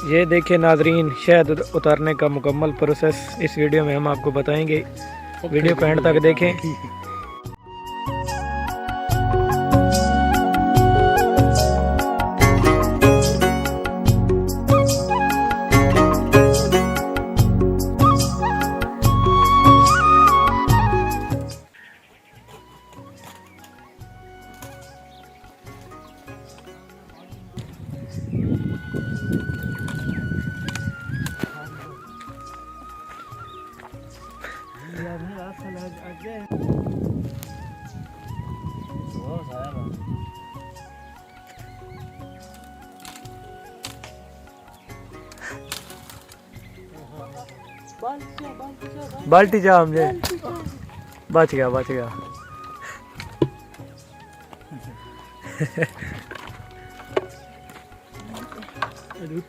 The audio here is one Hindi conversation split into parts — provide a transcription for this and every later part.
ये देखिए नाजरीन, शहद उतारने का मुकम्मल प्रोसेस इस वीडियो में हम आपको बताएंगे। वीडियो को एंड तक देखें। बाल्टी जा मुझे बच गया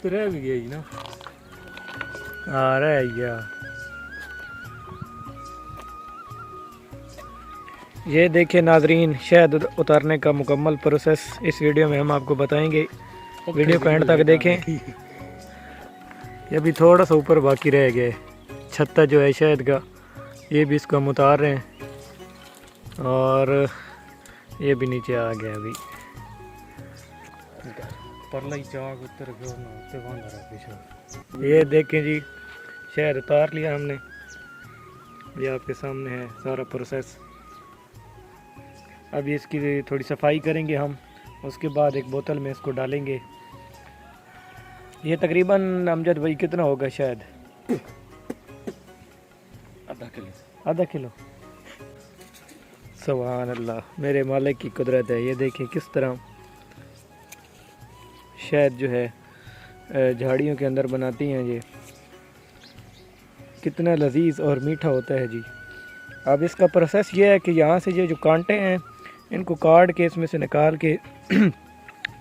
रह भी गया ना। हाँ रह गया। ये देखिए नाजरीन, शहद उतारने का मुकम्मल प्रोसेस इस वीडियो में हम आपको बताएंगे। वीडियो को एंड तक देखें। ये भी थोड़ा सा ऊपर बाकी रह गया है। छत्ता जो है शहद का, ये भी इसको हम उतार रहे हैं और ये भी नीचे आ गया अभी। ये देखें जी, शहद उतार लिया हमने। ये आपके सामने है सारा प्रोसेस। अभी इसकी थोड़ी सफाई करेंगे हम, उसके बाद एक बोतल में इसको डालेंगे। ये तकरीबन अमजद भाई कितना होगा शायद? आधा किलो। सुभान अल्लाह, मेरे मालिक की कुदरत है। ये देखें किस तरह शहद जो है झाड़ियों के अंदर बनाती हैं। ये कितना लजीज और मीठा होता है जी। अब इसका प्रोसेस ये है कि यहाँ से ये जो कांटे हैं इनको काट के इसमें से निकाल के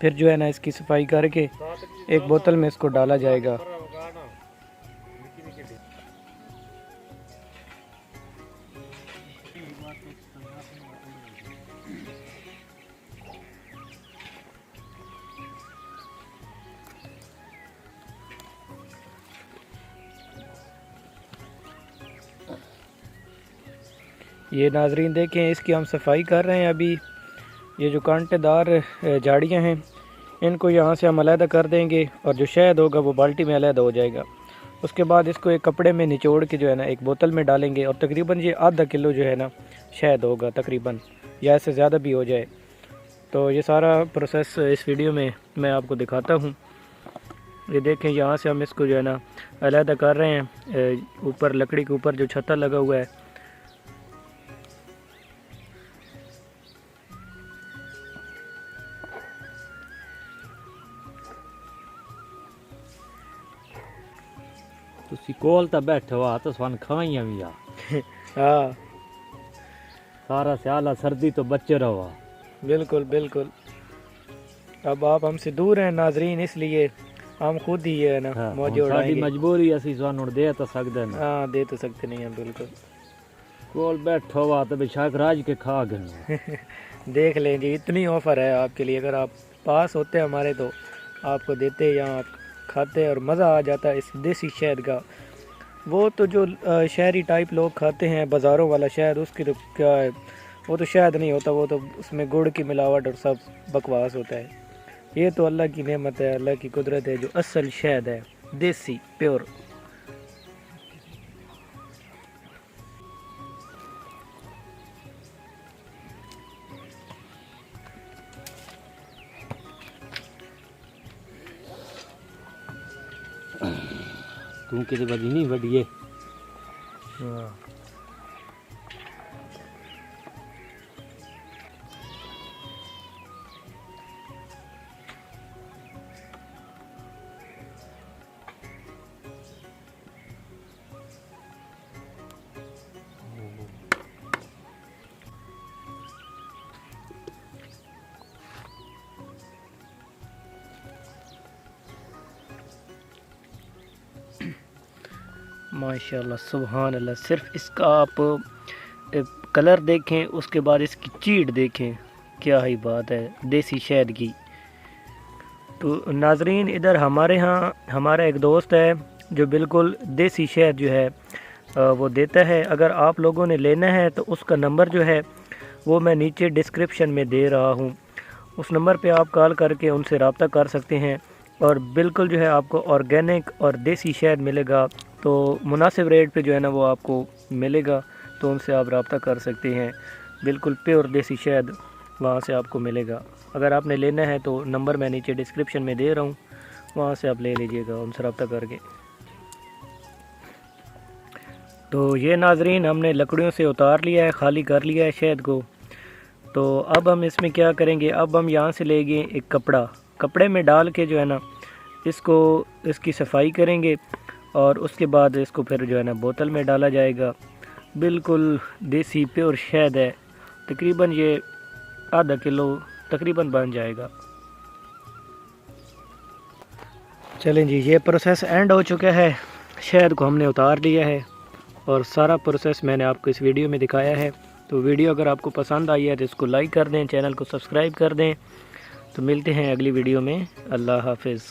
फिर जो है ना इसकी सफाई करके एक बोतल में इसको डाला जाएगा। ये नाजरीन देखें, इसकी हम सफाई कर रहे हैं अभी। ये जो कांटेदार झाड़ियाँ हैं इनको यहाँ से हम अलहदा कर देंगे और जो शहद होगा वो बाल्टी में अलहदा हो जाएगा। उसके बाद इसको एक कपड़े में निचोड़ के जो है ना एक बोतल में डालेंगे और तकरीबन ये आधा किलो जो है ना शहद होगा तकरीबन, या इससे ज़्यादा भी हो जाए। तो ये सारा प्रोसेस इस वीडियो में मैं आपको दिखाता हूँ। ये देखें, यहाँ से हम इसको जो है ना अलहदा कर रहे हैं। ऊपर लकड़ी के ऊपर जो छत्ता लगा हुआ है तुसी कोल ता बैठे हो तो सन खाइया भी आ। हाँ सारा स्याला सर्दी तो बचे रहो। बिल्कुल बिल्कुल। अब आप हमसे दूर हैं नाजरीन, इसलिए हम खुद ही है ना मौज उड़ाएंगे। मजबूरी असी सानू दे तो सकते हैं। हाँ दे तो सकते नहीं हैं बिल्कुल। कोल बैठो हुआ तो बेशक राज के खा गए। देख लें जी, इतनी ऑफ़र है आपके लिए। अगर आप पास होते हमारे तो आपको देते या आप खाते और मज़ा आ जाता इस देसी शहद का। वो तो जो शहरी टाइप लोग खाते हैं बाज़ारों वाला शहद, उसकी तो क्या है, वो तो शहद नहीं होता, वो तो उसमें गुड़ की मिलावट और सब बकवास होता है। ये तो अल्लाह की नेमत है, अल्लाह की कुदरत है, जो असल शहद है देसी प्योर। तू किसी बजी नहीं बढ़िए। हाँ माशाल्लाह सुभान अल्लाह। सिर्फ इसका आप कलर देखें, उसके बाद इसकी चीड़ देखें, क्या ही बात है देसी शहद की। तो नाजरीन, इधर हमारे यहाँ हमारा एक दोस्त है जो बिल्कुल देसी शहद जो है वो देता है। अगर आप लोगों ने लेना है तो उसका नंबर जो है वो मैं नीचे डिस्क्रिप्शन में दे रहा हूँ। उस नंबर पे आप कॉल करके उनसे रब्ता कर सकते हैं और बिल्कुल जो है आपको ऑर्गेनिक और देसी शहद मिलेगा। तो मुनासिब रेट पे जो है ना वो आपको मिलेगा, तो उनसे आप रब्ता कर सकते हैं। बिल्कुल प्योर देसी शहद वहाँ से आपको मिलेगा। अगर आपने लेना है तो नंबर मैं नीचे डिस्क्रिप्शन में दे रहा हूँ, वहाँ से आप ले लीजिएगा उनसे रब्ता करके। तो ये नाजरीन, हमने लकड़ियों से उतार लिया है, खाली कर लिया है शहद को। तो अब हम इसमें क्या करेंगे, अब हम यहाँ से लेंगे एक कपड़े में डाल के जो है ना इसकी सफाई करेंगे और उसके बाद इसको फिर जो है ना बोतल में डाला जाएगा। बिल्कुल देसी प्योर शहद है, तकरीबन ये आधा किलो तकरीबन बन जाएगा। चलें जी, ये प्रोसेस एंड हो चुका है। शहद को हमने उतार लिया है और सारा प्रोसेस मैंने आपको इस वीडियो में दिखाया है। तो वीडियो अगर आपको पसंद आई है तो इसको लाइक कर दें, चैनल को सब्सक्राइब कर दें। तो मिलते हैं अगली वीडियो में। अल्लाह हाफिज़।